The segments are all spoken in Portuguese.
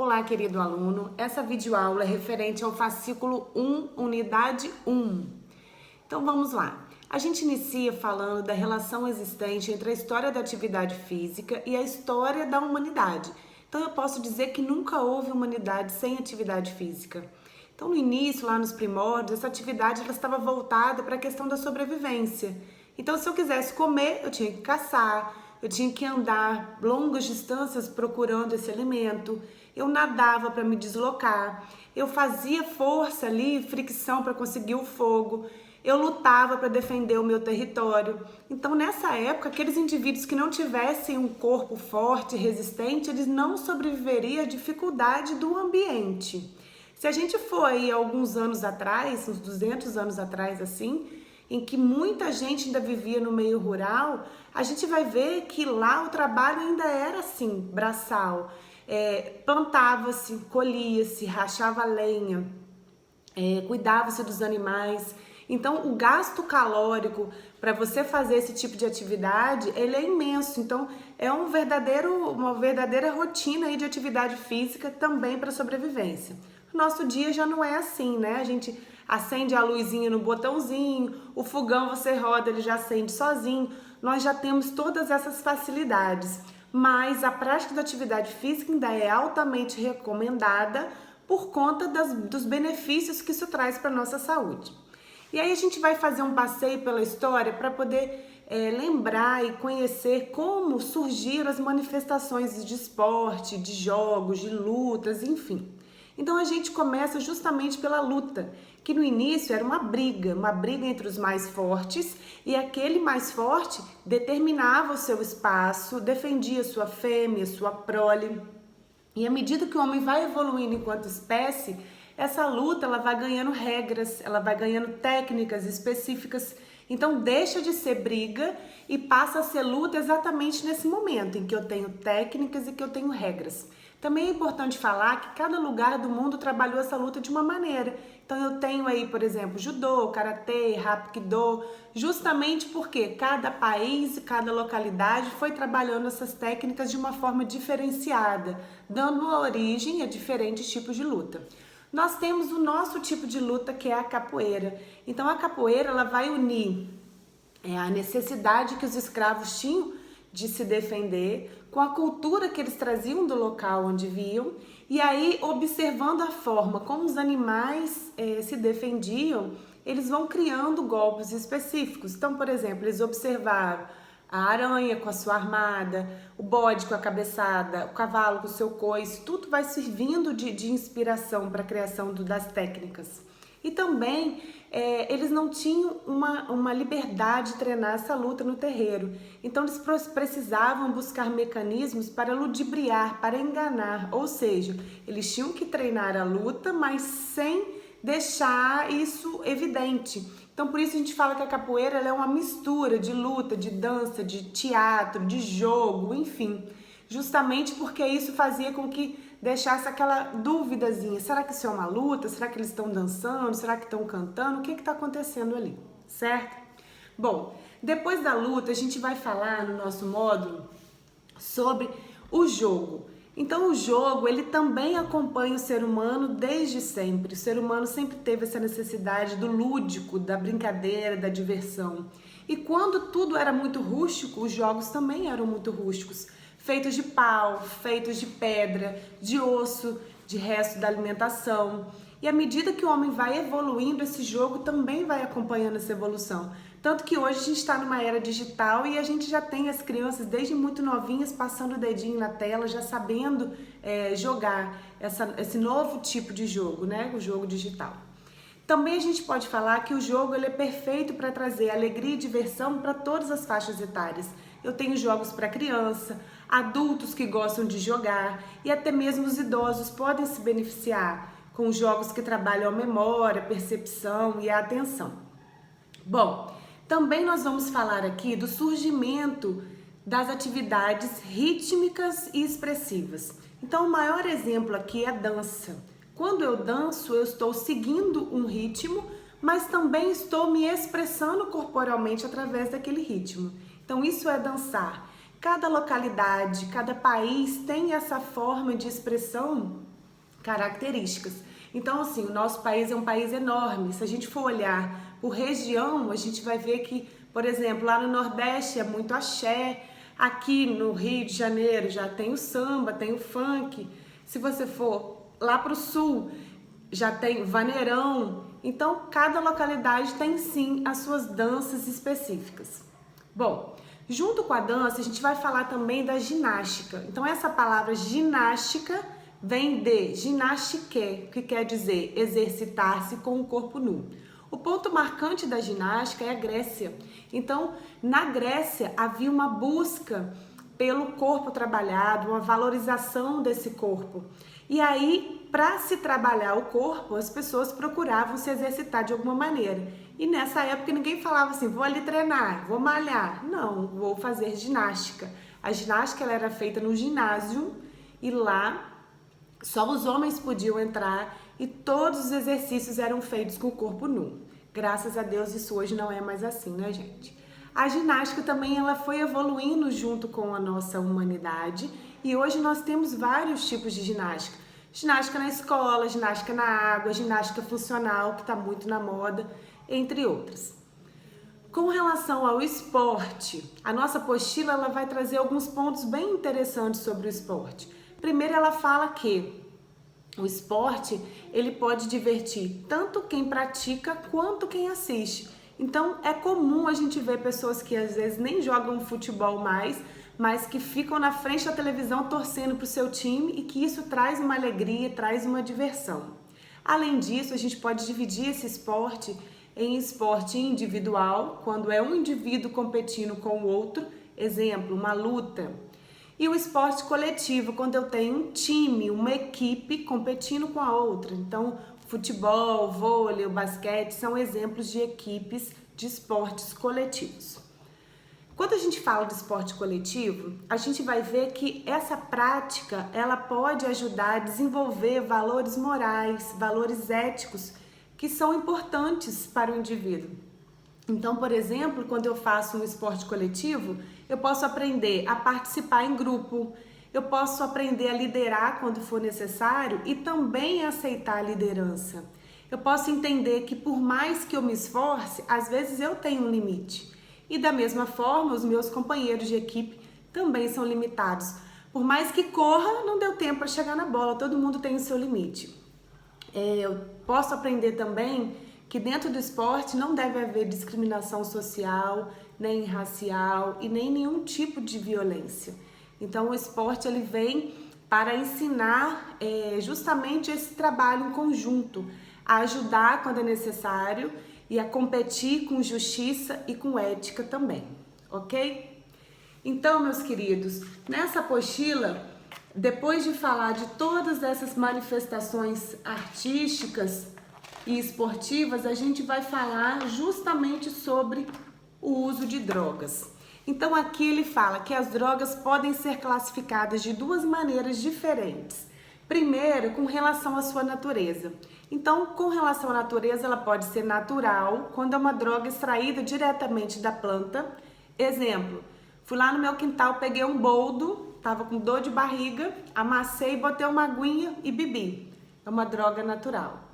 Olá, querido aluno. Essa videoaula é referente ao fascículo 1, unidade 1. Então vamos lá. A gente inicia falando da relação existente entre a história da atividade física e a história da humanidade. Então eu posso dizer que nunca houve humanidade sem atividade física. Então no início, lá nos primórdios, essa atividade ela estava voltada para a questão da sobrevivência. Então se eu quisesse comer, eu tinha que caçar, eu tinha que andar longas distâncias procurando esse alimento, eu nadava para me deslocar, eu fazia força ali, fricção para conseguir o fogo, eu lutava para defender o meu território. Então nessa época, aqueles indivíduos que não tivessem um corpo forte e resistente, eles não sobreviveriam à dificuldade do ambiente. Se a gente for aí alguns anos atrás, uns 200 anos atrás assim, em que muita gente ainda vivia no meio rural, a gente vai ver que lá o trabalho ainda era assim, braçal. Plantava-se, colhia-se, rachava lenha, cuidava-se dos animais. Então o gasto calórico para você fazer esse tipo de atividade, ele é imenso. Então é uma verdadeira rotina aí de atividade física também para sobrevivência. Nosso dia já não é assim, né? A gente acende a luzinha no botãozinho, o fogão você roda, ele já acende sozinho. Nós já temos todas essas facilidades, mas a prática da atividade física ainda é altamente recomendada por conta dos benefícios que isso traz para a nossa saúde. E aí a gente vai fazer um passeio pela história para poder lembrar e conhecer como surgiram as manifestações de esporte, de jogos, de lutas, enfim. Então a gente começa justamente pela luta, que no início era uma briga entre os mais fortes, e aquele mais forte determinava o seu espaço, defendia sua fêmea, sua prole. E à medida que o homem vai evoluindo enquanto espécie, essa luta ela vai ganhando regras, ela vai ganhando técnicas específicas. Então deixa de ser briga e passa a ser luta exatamente nesse momento em que eu tenho técnicas e que eu tenho regras. Também é importante falar que cada lugar do mundo trabalhou essa luta de uma maneira. Então eu tenho aí, por exemplo, judô, karatê, hapkido, justamente porque cada país e cada localidade foi trabalhando essas técnicas de uma forma diferenciada, dando origem a diferentes tipos de luta. Nós temos o nosso tipo de luta, que é a capoeira. Então a capoeira ela vai unir a necessidade que os escravos tinham de se defender com a cultura que eles traziam do local onde viam, e aí observando a forma como os animais se defendiam, eles vão criando golpes específicos. Então, por exemplo, eles observaram a aranha com a sua armada, o bode com a cabeçada, o cavalo com o seu coice, tudo vai servindo de inspiração para a criação das técnicas. E também eles não tinham uma liberdade de treinar essa luta no terreiro. Então eles precisavam buscar mecanismos para ludibriar, para enganar. Ou seja, eles tinham que treinar a luta, mas sem deixar isso evidente. Então por isso a gente fala que a capoeira ela é uma mistura de luta, de dança, de teatro, de jogo, enfim. Justamente porque isso fazia com que deixasse aquela duvidazinha, será que isso é uma luta? Será que eles estão dançando? Será que estão cantando? O que está acontecendo ali, certo? Bom, depois da luta a gente vai falar no nosso módulo sobre o jogo. Então o jogo ele também acompanha o ser humano desde sempre. O ser humano sempre teve essa necessidade do lúdico, da brincadeira, da diversão. E quando tudo era muito rústico, os jogos também eram muito rústicos. Feitos de pau, feitos de pedra, de osso, de resto da alimentação. E à medida que o homem vai evoluindo, esse jogo também vai acompanhando essa evolução. Tanto que hoje a gente está numa era digital e a gente já tem as crianças desde muito novinhas passando o dedinho na tela, já sabendo jogar esse novo tipo de jogo, né? O jogo digital. Também a gente pode falar que o jogo ele é perfeito para trazer alegria e diversão para todas as faixas etárias. Eu tenho jogos para criança, adultos que gostam de jogar e até mesmo os idosos podem se beneficiar com jogos que trabalham a memória, a percepção e a atenção. Bom, também nós vamos falar aqui do surgimento das atividades rítmicas e expressivas. Então o maior exemplo aqui é a dança. Quando eu danço, eu estou seguindo um ritmo, mas também estou me expressando corporalmente através daquele ritmo. Então isso é dançar. Cada localidade, cada país tem essa forma de expressão características. Então, assim, o nosso país é um país enorme. Se a gente for olhar por região, a gente vai ver que, por exemplo, lá no Nordeste é muito axé, aqui no Rio de Janeiro já tem o samba, tem o funk. Se você for lá para o Sul, já tem vaneirão. Então, cada localidade tem sim as suas danças específicas. Bom, junto com a dança, a gente vai falar também da ginástica. Então, essa palavra ginástica vem de ginastique, que quer dizer exercitar-se com o corpo nu. O ponto marcante da ginástica é a Grécia. Então, na Grécia havia uma busca pelo corpo trabalhado, uma valorização desse corpo. E aí, para se trabalhar o corpo, as pessoas procuravam se exercitar de alguma maneira. E nessa época ninguém falava assim, vou ali treinar, vou malhar. Não, vou fazer ginástica. A ginástica ela era feita no ginásio e lá só os homens podiam entrar e todos os exercícios eram feitos com o corpo nu. Graças a Deus isso hoje não é mais assim, né, gente? A ginástica também ela foi evoluindo junto com a nossa humanidade e hoje nós temos vários tipos de ginástica. Ginástica na escola, ginástica na água, ginástica funcional, que está muito na moda, entre outras. Com relação ao esporte, a nossa apostila ela vai trazer alguns pontos bem interessantes sobre o esporte. Primeiro, ela fala que o esporte ele pode divertir tanto quem pratica quanto quem assiste. Então, é comum a gente ver pessoas que às vezes nem jogam futebol mais, mas que ficam na frente da televisão torcendo para o seu time e que isso traz uma alegria, traz uma diversão. Além disso, a gente pode dividir esse esporte em esporte individual, quando é um indivíduo competindo com o outro, exemplo, uma luta. E o esporte coletivo, quando eu tenho um time, uma equipe competindo com a outra. Então, futebol, vôlei, o basquete são exemplos de equipes de esportes coletivos. Quando a gente fala de esporte coletivo, a gente vai ver que essa prática ela pode ajudar a desenvolver valores morais, valores éticos que são importantes para o indivíduo. Então, por exemplo, quando eu faço um esporte coletivo, eu posso aprender a participar em grupo, eu posso aprender a liderar quando for necessário e também aceitar a liderança. Eu posso entender que por mais que eu me esforce, às vezes eu tenho um limite. E da mesma forma, os meus companheiros de equipe também são limitados. Por mais que corra, não deu tempo para chegar na bola, todo mundo tem o seu limite. Eu posso aprender também que dentro do esporte não deve haver discriminação social, nem racial e nem nenhum tipo de violência. Então o esporte ele vem para ensinar justamente esse trabalho em conjunto, a ajudar quando é necessário e a competir com justiça e com ética também, ok? Então, meus queridos, nessa apostila, depois de falar de todas essas manifestações artísticas e esportivas, a gente vai falar justamente sobre o uso de drogas. Então aqui ele fala que as drogas podem ser classificadas de duas maneiras diferentes. Primeiro, com relação à sua natureza. Então, com relação à natureza, ela pode ser natural, quando é uma droga extraída diretamente da planta. Exemplo, fui lá no meu quintal, peguei um boldo, tava com dor de barriga, amassei, botei uma aguinha e bebi. É uma droga natural.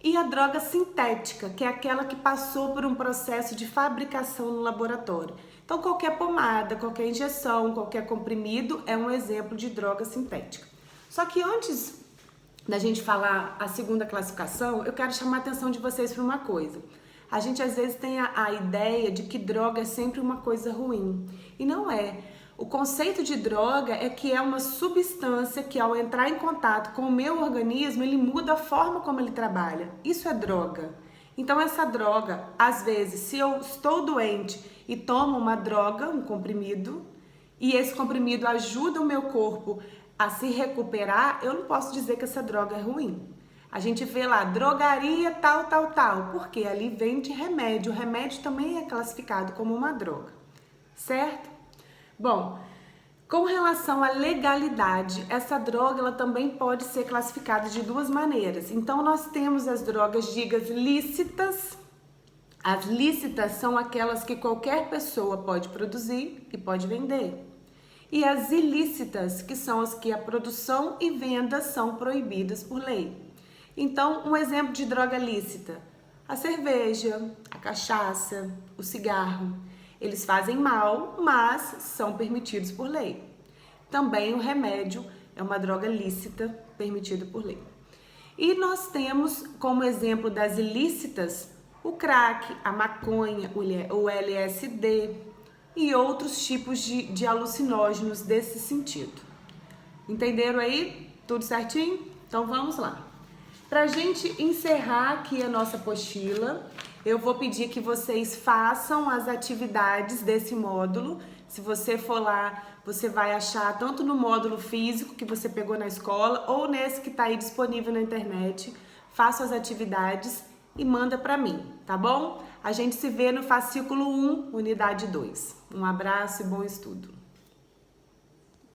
E a droga sintética, que é aquela que passou por um processo de fabricação no laboratório. Então, qualquer pomada, qualquer injeção, qualquer comprimido é um exemplo de droga sintética. Só que antes da gente falar a segunda classificação, eu quero chamar a atenção de vocês para uma coisa. A gente às vezes tem a ideia de que droga é sempre uma coisa ruim. E não é. O conceito de droga é que é uma substância que ao entrar em contato com o meu organismo, ele muda a forma como ele trabalha. Isso é droga. Então essa droga, às vezes, se eu estou doente e tomo uma droga, um comprimido, e esse comprimido ajuda o meu corpo a se recuperar, eu não posso dizer que essa droga é ruim. A gente vê lá, drogaria tal, porque ali vende remédio. O remédio também é classificado como uma droga, certo? Bom, com relação à legalidade, essa droga ela também pode ser classificada de duas maneiras. Então, nós temos as drogas ditas lícitas. As lícitas são aquelas que qualquer pessoa pode produzir e pode vender. e as ilícitas, que são as que a produção e venda são proibidas por lei. Então, um exemplo de droga lícita: a cerveja, a cachaça, o cigarro. Eles fazem mal, mas são permitidos por lei. Também o remédio é uma droga lícita, permitida por lei. E nós temos como exemplo das ilícitas o crack, a maconha, o LSD e outros tipos de alucinógenos desse sentido. Entenderam aí? Tudo certinho? Então vamos lá. Para a gente encerrar aqui a nossa apostila, eu vou pedir que vocês façam as atividades desse módulo. Se você for lá, você vai achar tanto no módulo físico que você pegou na escola ou nesse que está aí disponível na internet. Faça as atividades e manda para mim, tá bom? A gente se vê no fascículo 1, unidade 2. Um abraço e bom estudo.